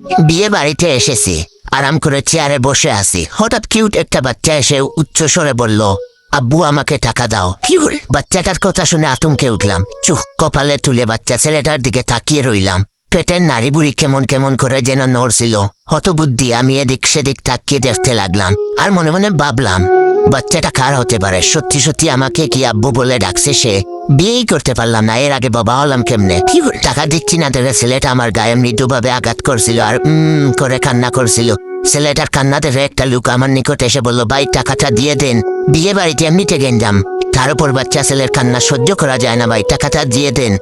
বিয়ে বাড়িতে এসেছি, আরাম করে চেয়ারে বসে আছি, হঠাৎ কিউট একটা বাচ্চা এসে উচ্চ স্বরে বলল, আব্বু আমাকে টাকা দাও। বাচ্চাটার কথা শুনে আতঙ্কে উঠলাম, চোখ কপালে তুলে বাচ্চা ছেলেটার দিকে তাকিয়ে রইলাম। পেটের নাড়ি বুড়ি কেমন কেমন করে যেন নড়ছিল। হতবুদ্ধি আমি এদিক সেদিক তাকিয়ে দেখতে লাগলাম, আর মনে মনে ভাবলাম, বাচ্চাটা কার হতে পারে? সত্যি সত্যি আমাকে কি আব্বু বলে ডাকছে সে? বিয়েই করতে পারলাম না, এর আগে বাবা হলাম কেমনে? টাকা দিচ্ছি না দেখে ছেলেটা আমার গায়ে মৃদুভাবে আঘাত করছিল আর করে কান্না করছিল। ছেলেটার কান্না দেখে একটা লোক আমার নিকট এসে বলল, ভাই টাকাটা দিয়ে দেন, বিয়ে বাড়িতে এমনিতে গেঞ্জাম, তার উপর বাচ্চা ছেলের কান্না সহ্য করা যায় না, ভাই টাকাটা দিয়ে দেন।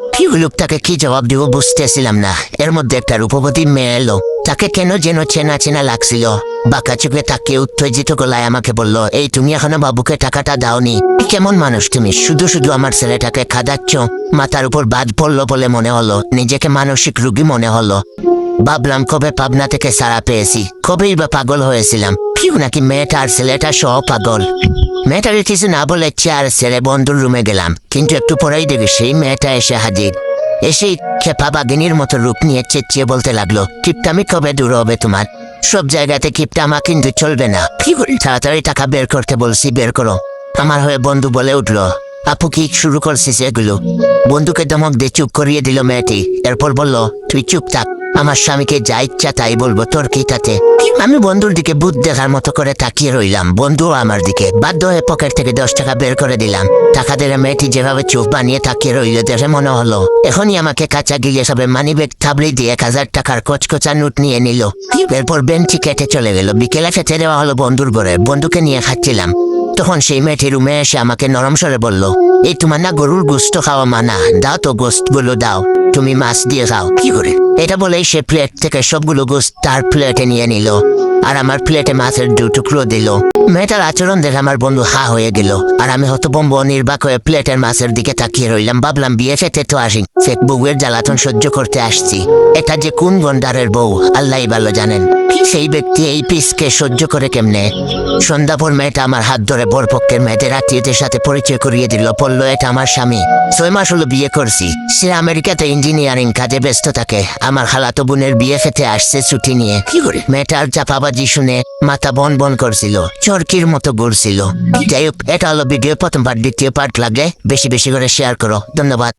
লোকটাকে কি জবাব দিব বুঝতেছিলাম না। এর মধ্যে একটা রূপবতী মেয়ে এলো, তাকে কেন যেন চেনা চেনা লাগছিল। বাঁকা চোখে তাকিয়ে উত্তেজিত গলায় আমাকে বলল, এই তুমি এখনো বাবুকে টাকাটা দাওনি? কেমন মানুষ তুমি? শুধু শুধু আমার ছেলেটাকে খাদাচ্ছ। মাথার উপর বাদ পড়লো বলে মনে হলো, নিজেকে মানসিক রোগী মনে হলো। ভাবলাম কবে পাবনা থেকে সারা পেয়েছি, কবেই বা পাগল হয়েছিলাম। নাকি মেয়েটা আর ছেলেটা সহ পাগল। মেয়েটার কিছু না বলে চেয়ার ছেড়ে বন্ধুর রুমে গেলাম, কিন্তু একটু পরেই দেখি সেই মেয়েটা এসে হাজির। এসেই খেপা বাগিনীর মতো রূপ নিয়ে চেঁচিয়ে বলতে লাগলো, কিপটামি কবে দূর হবে তোমার? সব জায়গাতে কিপটামা কিন্তু চলবে না। তাড়াতাড়ি টাকা বের করতে বলছি, বের করো। আমার হয়ে বন্ধু বলে উঠলো, আপু কি শুরু করছিস এগুলো? বন্ধুকে ধমক দিয়ে চুপ করিয়ে দিল মেয়েটি। এরপর বলল, তুই চুপ থাক, আমার স্বামীকে যা ইচ্ছা তাই বলবো, তোর কি তাতে? আমি বন্ধুর দিকে ভূত দেখার মতো করে তাকিয়ে রইলাম, বন্ধুও আমার দিকে। বাধ্য হয়ে পকেট থেকে 10 টাকা বের করে দিলাম। টাকা দিলে মেয়েটি যেভাবে চোখ বানিয়ে তাকিয়ে রইল দেখে মনে হলো এখনই আমাকে কাঁচা গিয়ে সবে মানিব্যাগ থাবড়ি দিয়ে 1000 টাকার কচকচা নোট নিয়ে নিল। এরপর বেঞ্চি কেটে চলে গেল। বিকেলে খেতে দেওয়া হলো বন্ধুর ঘরে, বন্ধুকে নিয়ে খাচ্ছিলাম। তখন সেই মেয়েটি রুমে এসে আমাকে নরম স্বরে বলল, এই তোমার না গরুর গোস্ত খাওয়া মানা, দাও তো গোস্ত গুলো দাও, তুমি মাছ দিয়ে খাও। এটা বলেই সে প্লেট থেকে সবগুলো গোস্ত তার প্লেটে নিয়ে নিল, আর আমার প্লেটে মাছের 2 টুকরো দিল। মেয়েটার আচরণ দেখে আমার বন্ধু হা হয়ে গেল, আর আমি হতভম্ব নির্বাক হয়ে প্লেটের মাছের দিকে তাকিয়ে রইলাম। ভাবলাম বিয়ে খেতে তো আসি, সে বউয়ের জ্বালাতন সহ্য করতে আসছি। এটা যে কোন গন্ডারের বউ আল্লাহই ভালো জানেন। সেই ব্যক্তি এই পিসকে সহ্য করে কেমনে? সন্ধ্যা পর মেয়েটা আমার হাত ধরে বরপক্ষের মেয়েদের আত্মীয়দের সাথে পরিচয় করিয়ে দিল। বললো, এটা আমার স্বামী, 6 মাস হলো বিয়ে করছি। সে আমেরিকাতে ইঞ্জিনিয়ারিং কাজে ব্যস্ত থাকে। আমার খালাতো বোনের বিয়ে খেতে আসছে ছুটি নিয়ে। মেয়েটার চাপাবাজি শুনে মাথা বন বন করছিল, চরকির মতো ঘুরছিল। যাই হোক, এটা হলো ভিডিও প্রথম পার্ট। দ্বিতীয় পার্ট লাগলে বেশি বেশি করে শেয়ার করো। ধন্যবাদ।